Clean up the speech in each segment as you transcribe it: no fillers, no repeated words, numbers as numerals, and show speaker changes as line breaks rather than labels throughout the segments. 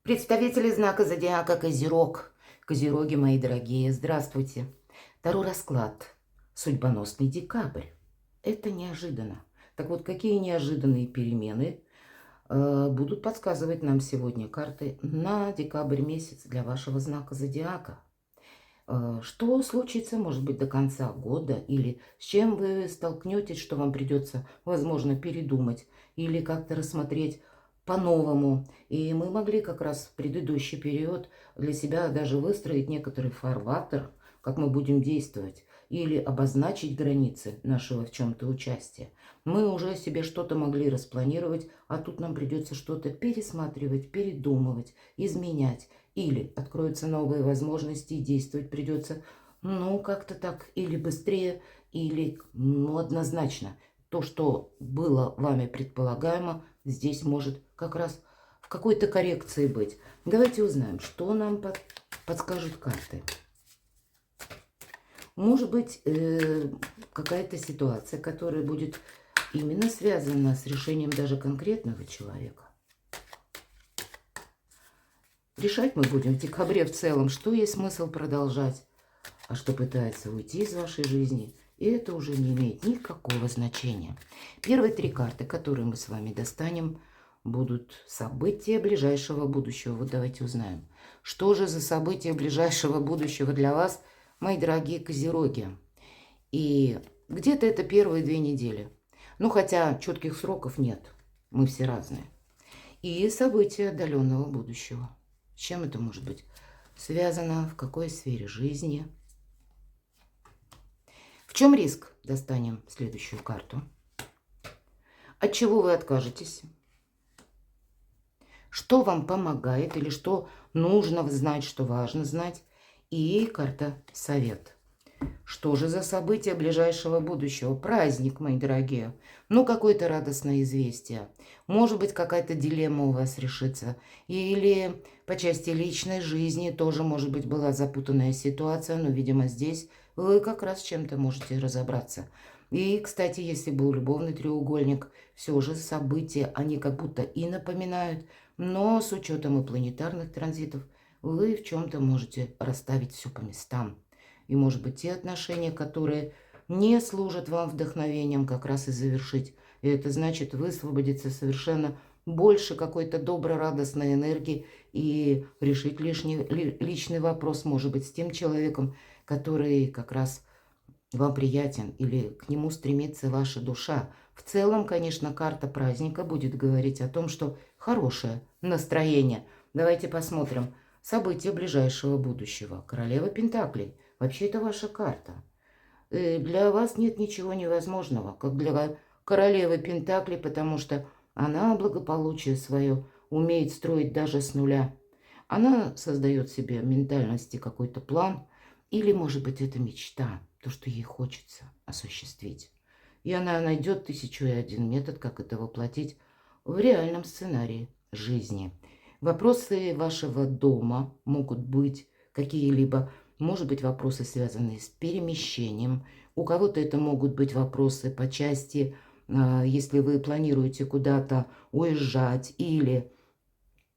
Представители знака зодиака Козерог. Козероги, мои дорогие, здравствуйте. Таро расклад. Судьбоносный декабрь. Это неожиданно. Так вот, какие неожиданные перемены будут подсказывать нам сегодня карты на декабрь месяц для вашего знака зодиака? Что случится, может быть, до конца года? Или с чем вы столкнетесь, что вам придется, возможно, передумать или как-то рассмотреть по-новому? И мы могли как раз в предыдущий период для себя даже выстроить некоторый фарватер, как мы будем действовать, или обозначить границы нашего в чем-то участия. Мы уже себе что-то могли распланировать, а тут нам придется что-то пересматривать, передумывать, изменять. Или откроются новые возможности, и действовать придется, ну, как-то так, или быстрее, или, ну, однозначно. То, что было вами предполагаемо, здесь может как раз в какой-то коррекции быть. Давайте узнаем, что нам подскажут карты. Может быть, какая-то ситуация, которая будет именно связана с решением даже конкретного человека. Решать мы будем в декабре в целом, что есть смысл продолжать, а что пытается уйти из вашей жизни. И это уже не имеет никакого значения. Первые три карты, которые мы с вами достанем, будут события ближайшего будущего. Вот давайте узнаем, что же за события ближайшего будущего для вас, мои дорогие козероги. И где-то это первые 2 недели. Ну, хотя четких сроков нет, мы все разные. И события отдаленного будущего. С чем это может быть связано, в какой сфере жизни? В чем риск? Достанем следующую карту. От чего вы откажетесь? Что вам помогает или что нужно знать, что важно знать? И карта «Совет». Что же за события ближайшего будущего? Праздник, мои дорогие. Ну, какое-то радостное известие. Может быть, какая-то дилемма у вас решится. Или по части личной жизни тоже, может быть, была запутанная ситуация. Но, видимо, здесь вы как раз с чем-то можете разобраться. И, кстати, если был любовный треугольник, все же события, они как будто и напоминают. Но с учетом и планетарных транзитов вы в чем-то можете расставить все по местам. И, может быть, те отношения, которые не служат вам вдохновением, как раз и завершить. И это значит высвободиться совершенно больше какой-то доброй, радостной энергии и решить личный вопрос, может быть, с тем человеком, который как раз вам приятен или к нему стремится ваша душа. В целом, конечно, карта праздника будет говорить о том, что хорошее настроение. Давайте посмотрим. События ближайшего будущего. Королева Пентаклей. Вообще, это ваша карта. Для вас нет ничего невозможного, как для королевы Пентаклей, потому что она благополучие свое умеет строить даже с нуля. Она создает себе в ментальности какой-то план, или, может быть, это мечта, то, что ей хочется осуществить. И она найдет 1001 метод, как это воплотить в реальном сценарии жизни. Вопросы вашего дома могут быть какие-либо, может быть, вопросы, связанные с перемещением. У кого-то это могут быть вопросы по части, если вы планируете куда-то уезжать, или,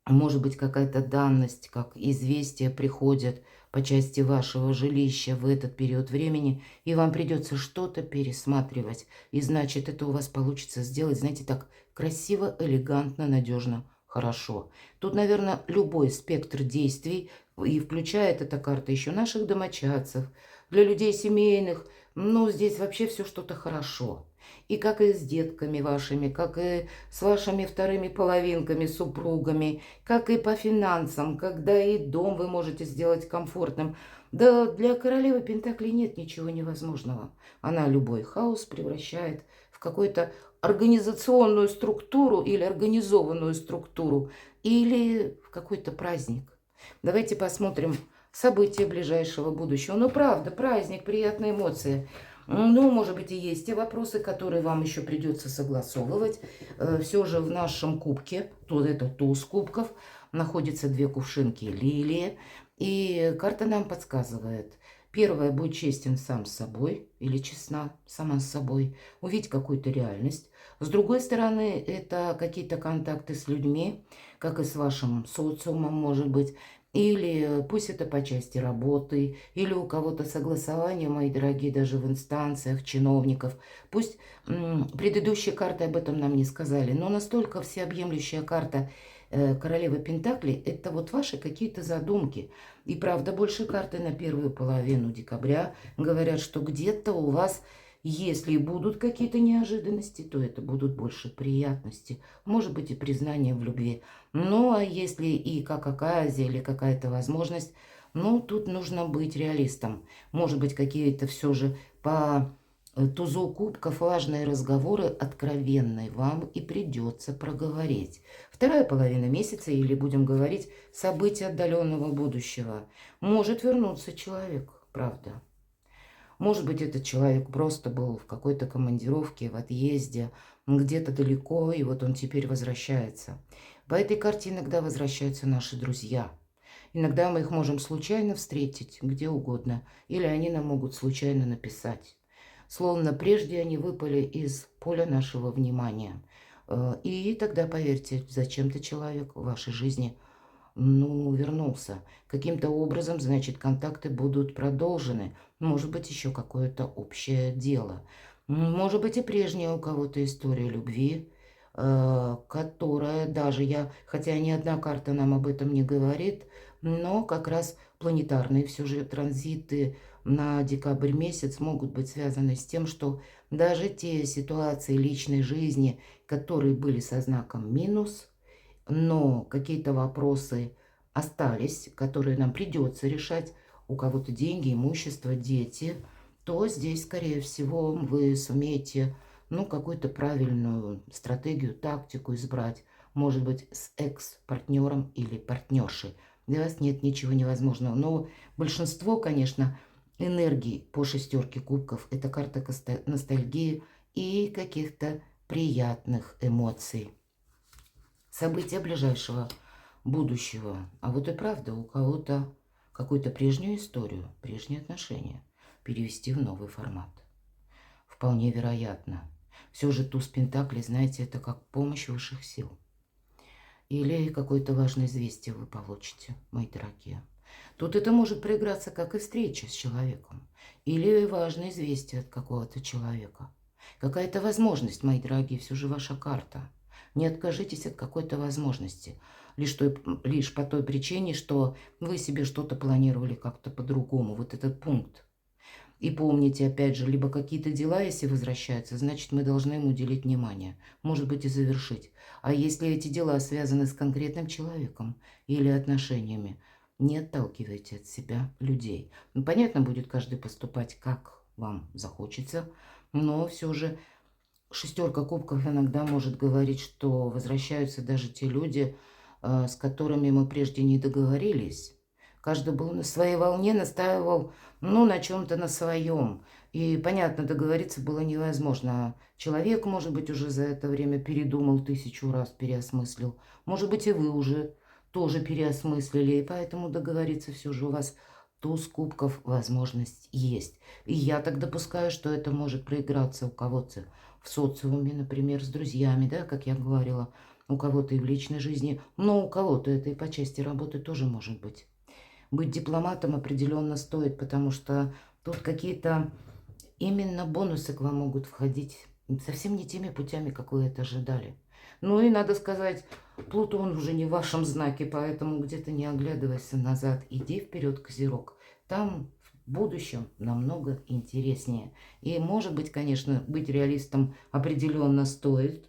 может быть, какая-то данность, как известие приходит по части вашего жилища в этот период времени, и вам придется что-то пересматривать. И значит, это у вас получится сделать, знаете, так красиво, элегантно, надежно, хорошо. Тут, наверное, любой спектр действий, и включает эта карта еще наших домочадцев, для людей семейных. Ну, здесь вообще все что-то хорошо. И как и с детками вашими, как и с вашими вторыми половинками, супругами, как и по финансам, когда и дом вы можете сделать комфортным. Да для королевы Пентаклей нет ничего невозможного. Она любой хаос превращает в какую-то организационную структуру или организованную структуру, или в какой-то праздник. Давайте посмотрим события ближайшего будущего. Ну, правда, праздник, приятные эмоции. Ну, может быть, и есть те вопросы, которые вам еще придется согласовывать. Все же в нашем кубке, тут это туз кубков, находятся 2 кувшинки лилии. И карта нам подсказывает. Первое, будь честен сам с собой или честна сама с собой, увидеть какую-то реальность. С другой стороны, это какие-то контакты с людьми, как и с вашим социумом, может быть, или пусть это по части работы, или у кого-то согласование, мои дорогие, даже в инстанциях, чиновников. Пусть предыдущие карты об этом нам не сказали, но настолько всеобъемлющая карта королевы Пентаклей – это вот ваши какие-то задумки. И правда, больше карты на первую половину декабря говорят, что где-то у вас, если будут какие-то неожиданности, то это будут больше приятности. Может быть и признание в любви. Ну, а если и как оказия или какая-то возможность, ну, тут нужно быть реалистом. Может быть, какие-то все же по тузу кубков важные разговоры откровенные вам и придется проговорить. Вторая половина месяца, или будем говорить, события отдаленного будущего, может вернуться человек, правда. Может быть, этот человек просто был в какой-то командировке, в отъезде, где-то далеко, и вот он теперь возвращается. По этой карте иногда возвращаются наши друзья. Иногда мы их можем случайно встретить, где угодно, или они нам могут случайно написать. Словно прежде они выпали из поля нашего внимания. И тогда, поверьте, зачем-то человек в вашей жизни вернулся. Каким-то образом, значит, контакты будут продолжены. Может быть, еще какое-то общее дело. Может быть, и прежняя у кого-то история любви, которая даже хотя ни одна карта нам об этом не говорит, но как раз планетарные все же транзиты на декабрь месяц могут быть связаны с тем, что даже те ситуации личной жизни, которые были со знаком минус, но какие-то вопросы остались, которые нам придется решать, у кого-то деньги, имущество, дети, то здесь, скорее всего, вы сумеете, какую-то правильную стратегию, тактику избрать, может быть, с экс-партнером или партнершей. Для вас нет ничего невозможного. Но большинство, конечно, энергии по шестерке кубков – это карта ностальгии и каких-то приятных эмоций. События ближайшего будущего. А вот и правда, у кого-то какую-то прежнюю историю, прежние отношения перевести в новый формат. Вполне вероятно. Все же туз Пентаклей, знаете, это как помощь высших сил. Или какое-то важное известие вы получите, мои дорогие. Тут это может проиграться, как и встреча с человеком. Или важное известие от какого-то человека. Какая-то возможность, мои дорогие, все же ваша карта. Не откажитесь от какой-то возможности. Лишь по той причине, что вы себе что-то планировали как-то по-другому. Вот этот пункт. И помните, опять же, либо какие-то дела, если возвращаются, значит, мы должны им уделить внимание. Может быть, и завершить. А если эти дела связаны с конкретным человеком или отношениями, не отталкивайте от себя людей. Понятно, будет каждый поступать, как вам захочется, но все же шестерка кубков иногда может говорить, что возвращаются даже те люди, с которыми мы прежде не договорились. Каждый был на своей волне, настаивал, на чем-то на своем. И, понятно, договориться было невозможно. Человек, может быть, уже за это время передумал 1000 раз, переосмыслил. Может быть, и вы уже тоже переосмыслили. И поэтому договориться все же у вас туз кубков возможность есть. И я так допускаю, что это может проиграться у кого-то в социуме, например, с друзьями, да, как я говорила, у кого-то и в личной жизни, но у кого-то это и по части работы тоже может быть. Быть дипломатом определенно стоит, потому что тут какие-то именно бонусы к вам могут входить совсем не теми путями, как вы это ожидали. Ну и надо сказать, Плутон уже не в вашем знаке, поэтому где-то не оглядывайся назад, иди вперед, Козерог. Там в будущем намного интереснее. И, может быть, конечно, быть реалистом определенно стоит,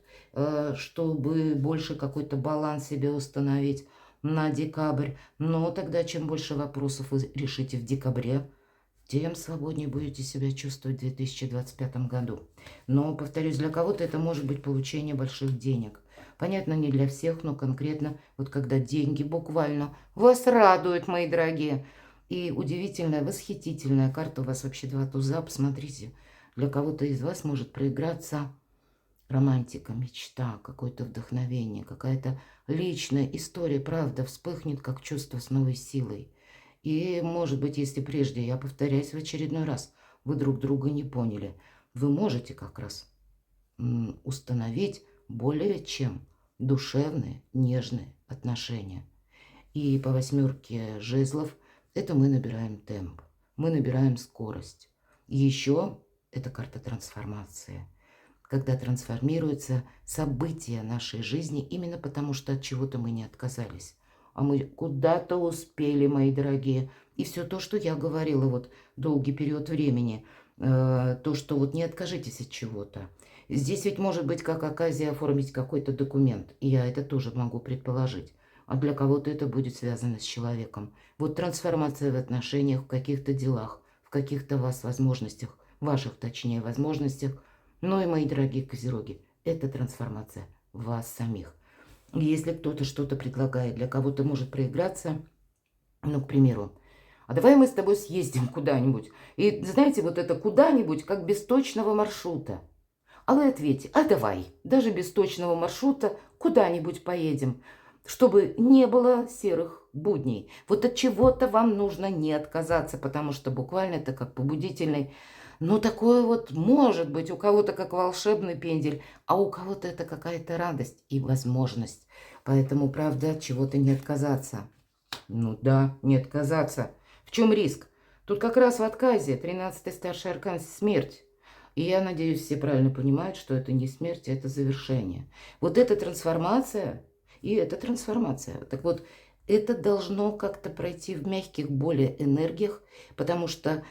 чтобы больше какой-то баланс себе установить на декабрь. Но тогда, чем больше вопросов вы решите в декабре, тем свободнее будете себя чувствовать в 2025 году. Но, повторюсь, для кого-то это может быть получение больших денег. Понятно, не для всех, но конкретно, вот когда деньги буквально вас радуют, мои дорогие. И удивительная, восхитительная карта, у вас вообще 2 туза, посмотрите. Для кого-то из вас может проиграться романтика, мечта, какое-то вдохновение, какая-то личная история, правда, вспыхнет как чувство с новой силой. И, может быть, если прежде, я повторяюсь в очередной раз, вы друг друга не поняли, вы можете как раз установить более чем душевные, нежные отношения. И по восьмерке жезлов это мы набираем темп, мы набираем скорость. И еще это карта трансформации, когда трансформируются события нашей жизни именно потому, что от чего-то мы не отказались. А мы куда-то успели, мои дорогие. И все то, что я говорила вот долгий период времени, то, что вот не откажитесь от чего-то. Здесь ведь может быть как оказия оформить какой-то документ. И я это тоже могу предположить. А для кого-то это будет связано с человеком. Вот трансформация в отношениях, в каких-то делах, в каких-то вас возможностях, ваших, точнее, возможностях. Ну и, мои дорогие козероги, это трансформация вас самих. И если кто-то что-то предлагает, для кого-то может проиграться, ну, к примеру, а давай мы с тобой съездим куда-нибудь. И знаете, вот это куда-нибудь, как без точного маршрута. А вы ответьте, а давай, даже без точного маршрута куда-нибудь поедем, чтобы не было серых будней. Вот от чего-то вам нужно не отказаться, потому что буквально это как побудительный. Но такое вот может быть у кого-то как волшебный пендель, а у кого-то это какая-то радость и возможность. Поэтому, правда, от чего-то не отказаться. Ну да, не отказаться. В чем риск? Тут как раз в отказе 13-й старший аркан смерть. И я надеюсь, все правильно понимают, что это не смерть, а это завершение. Вот эта трансформация и эта трансформация. Так вот, это должно как-то пройти в мягких более энергиях, потому что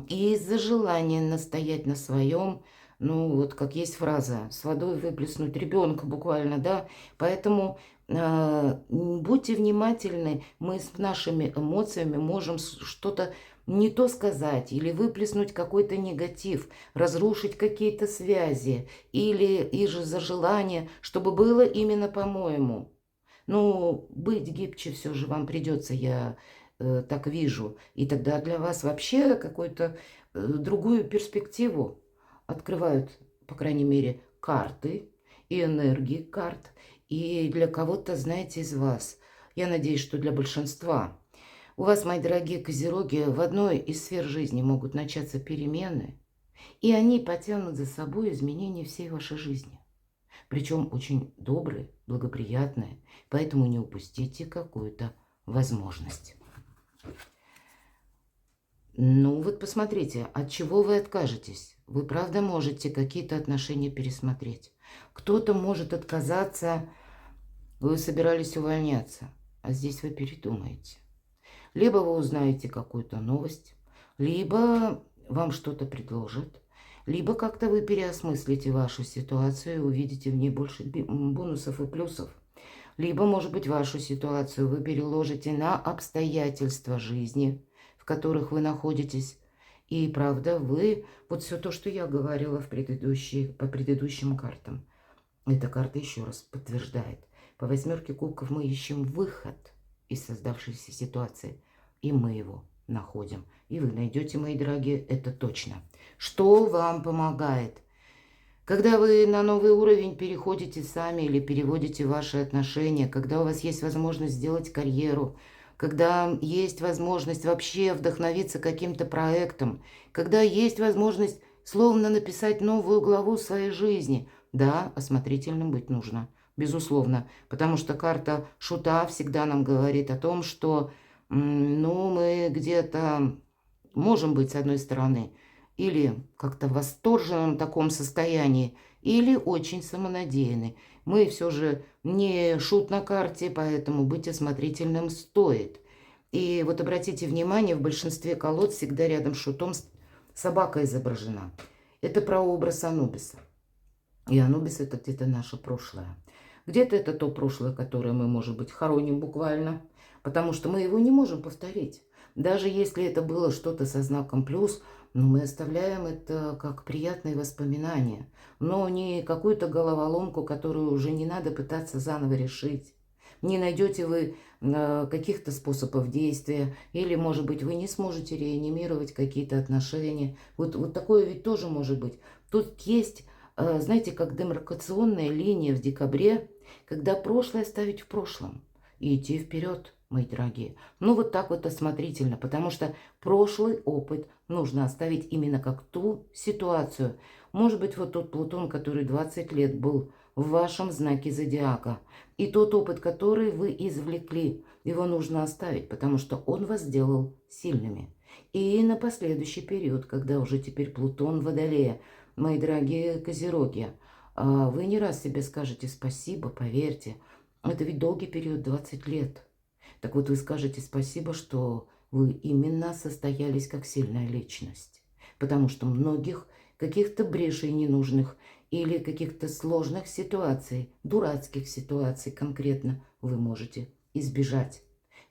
из-за желания настоять на своем, ну вот как есть фраза, с водой выплеснуть ребенка буквально, да, поэтому будьте внимательны, мы с нашими эмоциями можем что-то не то сказать или выплеснуть какой-то негатив, разрушить какие-то связи или из-за желания, чтобы было именно по-моему. Ну, быть гибче все же вам придется, я так вижу. И тогда для вас вообще какую-то другую перспективу открывают, по крайней мере, карты и энергии карт. И для кого-то, знаете, из вас, я надеюсь, что для большинства, у вас, мои дорогие козероги, в одной из сфер жизни могут начаться перемены, и они потянут за собой изменения всей вашей жизни. Причем очень добрые, благоприятные, поэтому не упустите какую-то возможность. Ну вот посмотрите, от чего вы откажетесь? Вы правда можете какие-то отношения пересмотреть. Кто-то может отказаться, вы собирались увольняться, а здесь вы передумаете. Либо вы узнаете какую-то новость, либо вам что-то предложат, либо как-то вы переосмыслите вашу ситуацию и увидите в ней больше бонусов и плюсов. Либо, может быть, вашу ситуацию вы переложите на обстоятельства жизни, в которых вы находитесь. И правда, вы, вот все то, что я говорила по предыдущим картам, эта карта еще раз подтверждает. По восьмерке кубков мы ищем выход из создавшейся ситуации, и мы его находим. И вы найдете, мои дорогие, это точно. Что вам помогает? Когда вы на новый уровень переходите сами или переводите ваши отношения, когда у вас есть возможность сделать карьеру, когда есть возможность вообще вдохновиться каким-то проектом, когда есть возможность словно написать новую главу своей жизни. Да, осмотрительным быть нужно, безусловно, потому что карта шута всегда нам говорит о том, что ну, мы где-то можем быть, с одной стороны, или как-то в восторженном таком состоянии, или очень самонадеянны. Мы все же не шут на карте, поэтому быть осмотрительным стоит. И вот обратите внимание, в большинстве колод всегда рядом с шутом собака изображена. Это прообраз Анубиса. И Анубис это где-то наше прошлое. Где-то это то прошлое, которое мы, может быть, хороним буквально, потому что мы его не можем повторить. Даже если это было что-то со знаком плюс, но мы оставляем это как приятные воспоминания, но не какую-то головоломку, которую уже не надо пытаться заново решить. Не найдете вы каких-то способов действия, или, может быть, вы не сможете реанимировать какие-то отношения. Вот такое ведь тоже может быть. Тут есть, знаете, как демаркационная линия в декабре, когда прошлое ставить в прошлом и идти вперед. мои дорогие. Ну, вот так вот осмотрительно, потому что прошлый опыт нужно оставить именно как ту ситуацию. Может быть, вот тот Плутон, который 20 лет был в вашем знаке зодиака, и тот опыт, который вы извлекли, его нужно оставить, потому что он вас сделал сильными. И на последующий период, когда уже теперь Плутон в Водолее, мои дорогие козероги, вы не раз себе скажете спасибо, поверьте. Это ведь долгий период, 20 лет. Так вот, вы скажете спасибо, что вы именно состоялись как сильная личность. Потому что многих каких-то брешей ненужных или каких-то сложных ситуаций, дурацких ситуаций конкретно вы можете избежать.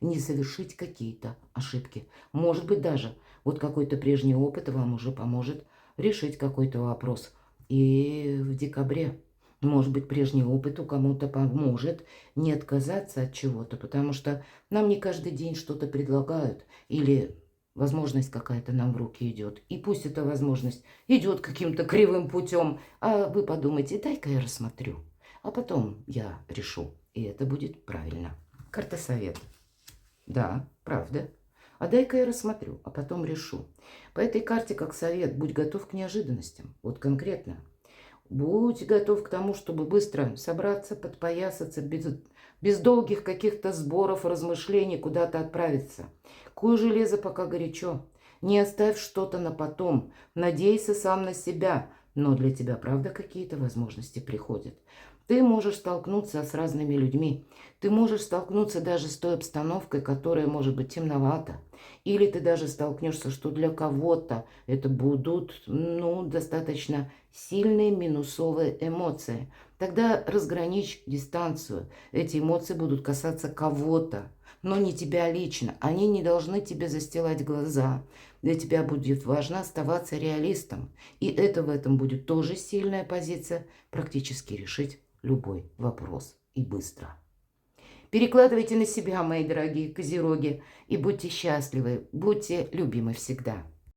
Не совершить какие-то ошибки. Может быть, даже вот какой-то прежний опыт вам уже поможет решить какой-то вопрос. И в декабре, может быть, прежний опыт у кому-то поможет не отказаться от чего-то, потому что нам не каждый день что-то предлагают или возможность какая-то нам в руки идет. И пусть эта возможность идет каким-то кривым путем, а вы подумайте, дай-ка я рассмотрю, а потом я решу, и это будет правильно. Карта совет. Да, правда. А дай-ка я рассмотрю, а потом решу. По этой карте, как совет, будь готов к неожиданностям. Вот конкретно. Будь готов к тому, чтобы быстро собраться, подпоясаться, без долгих каких-то сборов, размышлений куда-то отправиться. Куй железо, пока горячо. Не оставь что-то на потом. Надейся сам на себя. Но для тебя, правда, какие-то возможности приходят. Ты можешь столкнуться с разными людьми. Ты можешь столкнуться даже с той обстановкой, которая может быть темновата. Или ты даже столкнешься, что для кого-то это будут, достаточно сильные минусовые эмоции. Тогда разграничь дистанцию. Эти эмоции будут касаться кого-то, но не тебя лично. Они не должны тебе застилать глаза. Для тебя будет важно оставаться реалистом. И это в этом будет тоже сильная позиция. Практически решить любой вопрос и быстро. Перекладывайте на себя, мои дорогие козероги, и будьте счастливы, будьте любимы всегда.